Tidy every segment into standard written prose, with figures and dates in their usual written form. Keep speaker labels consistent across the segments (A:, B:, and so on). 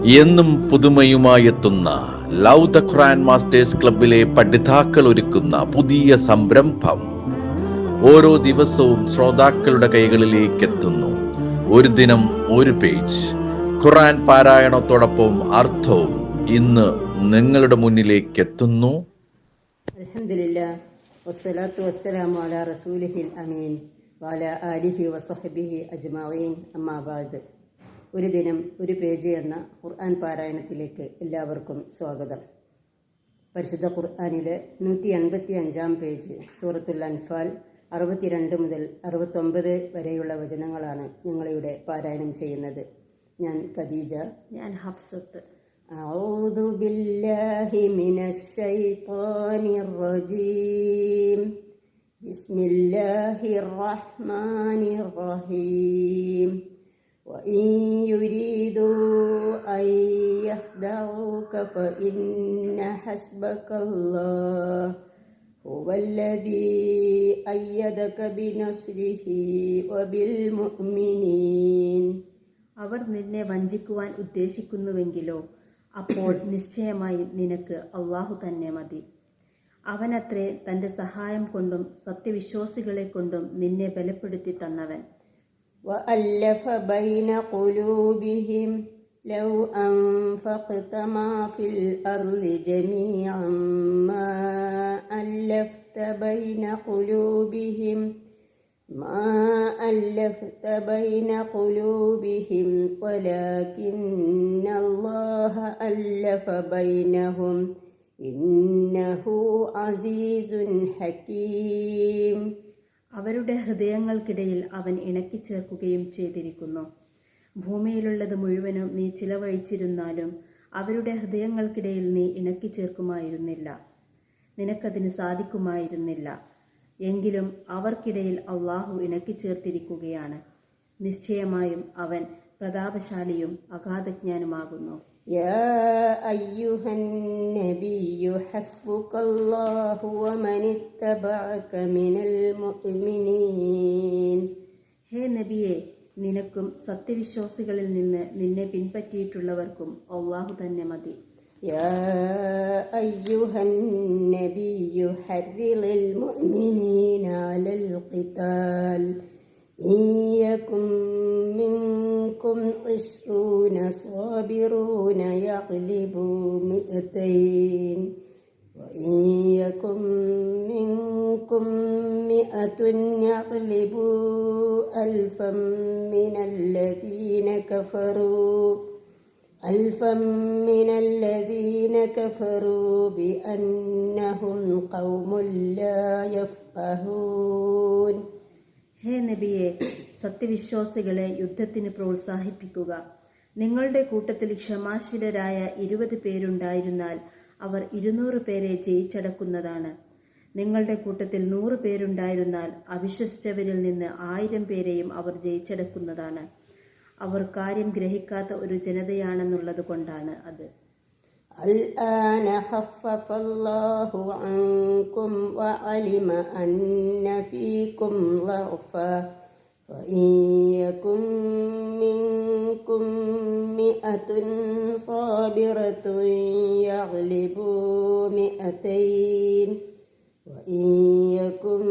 A: എന്നും പുതുമയുമായെത്തുന്ന love the Quran masters ക്ലബിലെ പഠിതാക്കൾ ഒരുക്കുന്ന പുതിയ സംരംഭം ഓരോ ദിവസവും ശ്രോതാക്കളുടെ കൈകളിലേക്ക് എത്തുന്നു. ഒരു ദിനം ഒരു പേജ് ഖുർആൻ പാരായണത്തോടൊപ്പം അർത്ഥവും ഇന്ന് നിങ്ങളുടെ മുന്നിലേക്ക് എത്തുന്നു.
B: അൽഹംദുലില്ലാഹ് വസ്സലാത്തു വസ്സലാമു അലാ റസൂലിഹിൽ അമീൻ വഅലാ ആലിഹി വസഹ്ബിഹി അജ്മഈൻ. അമ്മാ ബഅദ്. ഒരു ദിനം ഒരു പേജ് എന്ന ഖുർആൻ പാരായണത്തിലേക്ക് എല്ലാവർക്കും സ്വാഗതം. പരിശുദ്ധ ഖുർആനിലെ 185 പേജ് സൂറത്തുൽ അൻഫാൽ 62 മുതൽ 69 വരെയുള്ള വചനങ്ങളാണ് ഞങ്ങളിവിടെ പാരായണം ചെയ്യുന്നത്. ഞാൻ ഖദീജ.
C: ഞാൻ ഹഫ്സത്ത്.
B: أعوذ بالله من الشيطان الرجيم. بسم الله الرحمن الرحيم. وإن يريدوا أن يخدعوك فإن حسبك الله هو الذي أيدك بنصره وبالمؤمنين.
C: അവർ നിന്നെ വഞ്ചിക്കുവാൻ ഉദ്ദേശിക്കുന്നുവെങ്കിലോ അപ്പോൾ നിശ്ചയമായും നിനക്ക് അള്ളാഹു തന്നെ മതി. അവനത്രേ തന്റെ സഹായം കൊണ്ടും സത്യവിശ്വാസികളെ കൊണ്ടും നിന്നെ ബലപ്പെടുത്തി തന്നവൻ.
B: وألف بين قلوبهم لو أنفقت ما في الأرض جميعا ما ألفت بين قلوبهم ولكن الله ألف بينهم إنه عزيز حكيم.
C: അവരുടെ ഹൃദയങ്ങൾക്കിടയിൽ അവൻ ഇണക്കിച്ചേർക്കുകയും ചെയ്തിരിക്കുന്നു. ഭൂമിയിലുള്ളത് മുഴുവനും നീ ചിലവഴിച്ചിരുന്നാലും അവരുടെ ഹൃദയങ്ങൾക്കിടയിൽ നീ ഇണക്കിച്ചേർക്കുമായിരുന്നില്ല. നിനക്കതിന് സാധിക്കുമായിരുന്നില്ല. എങ്കിലും അവർക്കിടയിൽ അള്ളാഹു ഇണക്കിച്ചേർത്തിരിക്കുകയാണ്. നിശ്ചയമായും അവൻ പ്രതാപശാലിയും അഗാധജ്ഞാനുമാകുന്നു.
B: യാ അയ്യുഹൻ നബിയ്യു ഹസ്ബുകല്ലാഹു വമനിത്തബഅക മിനൽ മുഅ്മിനീൻ.
C: ഹേ നബിയെ, നിനക്കും സത്യവിശ്വാസികളിൽ നിന്ന് നിന്നെ പിൻപറ്റിയിട്ടുള്ളവർക്കും അള്ളാഹു തന്നെ മതി.
B: يا أيها النبي حرض المؤمنين على القتال إن يكن منكم 20 صابرون يغلبوا 200 وإن يكن منكم 100 يغلبوا 1000 من الذين كفروا بأنهم قوم لا يفقهون.
C: ഹേ നബിയെ, സത്യവിശ്വാസികളെ യുദ്ധത്തിന് പ്രോത്സാഹിപ്പിക്കുക. നിങ്ങളുടെ കൂട്ടത്തിൽ ക്ഷമാശീലരായ 20 പേരുണ്ടായിരുന്നാൽ അവർ 200 പേരെ ജയിച്ചടക്കുന്നതാണ്. നിങ്ങളുടെ കൂട്ടത്തിൽ 100 പേരുണ്ടായിരുന്നാൽ അവിശ്വസിച്ചവരിൽ നിന്ന് 1000 പേരെയും അവർ ജയിച്ചടക്കുന്നതാണ്. അവർ കാര്യം ഗ്രഹിക്കാത്ത ഒരു ജനതയാണെന്നുള്ളത് കൊണ്ടാണ് അത്.
B: الآن خفف الله عنكم وعلم أن فيكم ضعفا فإن يكن منكم 100 صابرة يغلبوا 200 وإن يكن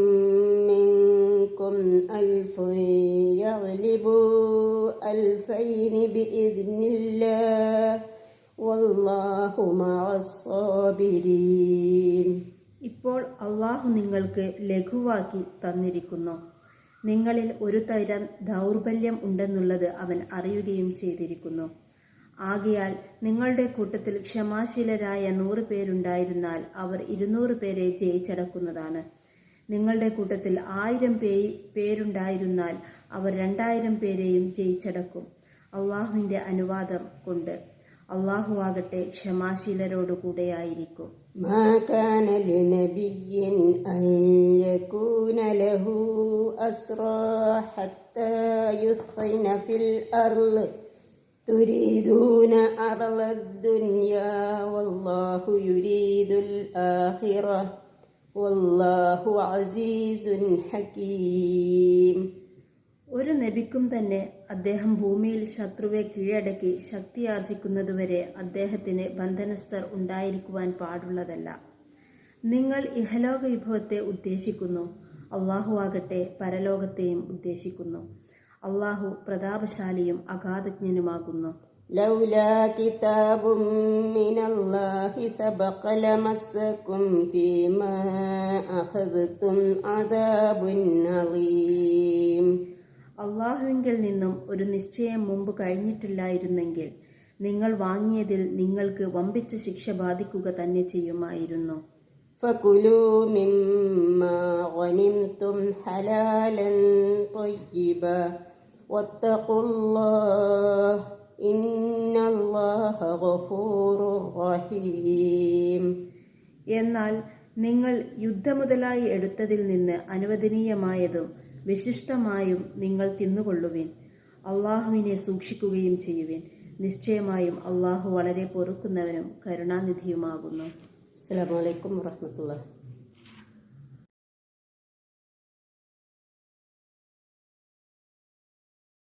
B: منكم 1000 يغلبوا 2000 بإذن الله والله مع الصابرين.
C: ഇപ്പോൾ അള്ളാഹു നിങ്ങൾക്ക് ലഘുവാക്കി തന്നിരിക്കുന്നു. നിങ്ങളിൽ ഒരു തരം ദൗർബല്യം ഉണ്ടെന്നുള്ളത് അവൻ അറിയുകയും ചെയ്തിരിക്കുന്നു. ആകയാൽ നിങ്ങളുടെ കൂട്ടത്തിൽ ക്ഷമാശീലരായ 100 പേരുണ്ടായിരുന്നാൽ അവർ 200 പേരെ ജയിച്ചടക്കുന്നതാണ്. നിങ്ങളുടെ കൂട്ടത്തിൽ 1000 പേരുണ്ടായിരുന്നാൽ അവർ 2000 പേരെയും ജയിച്ചടക്കും. അള്ളാഹുവിന്റെ അനുവാദം കൊണ്ട്. അള്ളാഹു ആകട്ടെ ക്ഷമാശീലരോടുകൂടെയായിരിക്കും.
B: മാ കാന ലിനബിയ്യിൻ അൻ യകൂന ലഹു അസ്റാ ഹത്താ യുസ്ഖിന ഫിൽ അർള് തുരീദൂന അർളദ് ദുനിയാ വല്ലാഹു യുരീദുൽ ആഖിറഹ വല്ലാഹു അസീസുൻ ഹകീം.
C: ഒരു നബിക്കും തന്നെ അദ്ദേഹം ഭൂമിയിൽ ശത്രുവെ കീഴടക്കി ശക്തിയാർജിക്കുന്നതുവരെ അദ്ദേഹത്തിന് ബന്ധനസ്ഥർ ഉണ്ടായിരിക്കുവാൻ പാടുള്ളതല്ല. നിങ്ങൾ ഇഹലോക വിഭവത്തെ ഉദ്ദേശിക്കുന്നു, അള്ളാഹു ആകട്ടെ പരലോകത്തെയും ഉദ്ദേശിക്കുന്നു. അള്ളാഹു പ്രതാപശാലിയും അഗാധജ്ഞനുമാകുന്നു.
B: ലൗലാ കിതാബും മിനല്ലാഹി സബഖ ലമസ്സകും ഫീമാ അഖദ്തും അദാബുൻ അളീം.
C: അള്ളാഹുവിങ്കിൽ നിന്നും ഒരു നിശ്ചയം മുമ്പ് കഴിഞ്ഞിട്ടില്ലായിരുന്നെങ്കിൽ നിങ്ങൾ വാങ്ങിയതിൽ നിങ്ങൾക്ക് വമ്പിച്ച ശിക്ഷ ബാധിക്കുക തന്നെ ചെയ്യുമായിരുന്നു.
B: ഫകുലൂ മിമ്മാ ഗനിംതും ഹലാലൻ ത്വയ്യിബ വത്തഖുല്ലാഹ് ഇന്നല്ലാഹ ഗഫൂറുർ റഹീം.
C: എന്നാൽ നിങ്ങൾ യുദ്ധമുതലായി എടുത്തതിൽ നിന്ന് അനുവദനീയമായതും വിശിഷ്ടമായും നിങ്ങൾ തിന്നുകൊള്ളുവിൻ. അള്ളാഹുവിനെ സൂക്ഷിക്കുകയും ചെയ്യുവിൻ. നിശ്ചയമായും അള്ളാഹു വളരെ പൊറുക്കുന്നവനും കരുണാനിധിയുമാകുന്നു.
B: അസ്സലാമു അലൈക്കും വറഹ്മത്തുള്ളാഹി.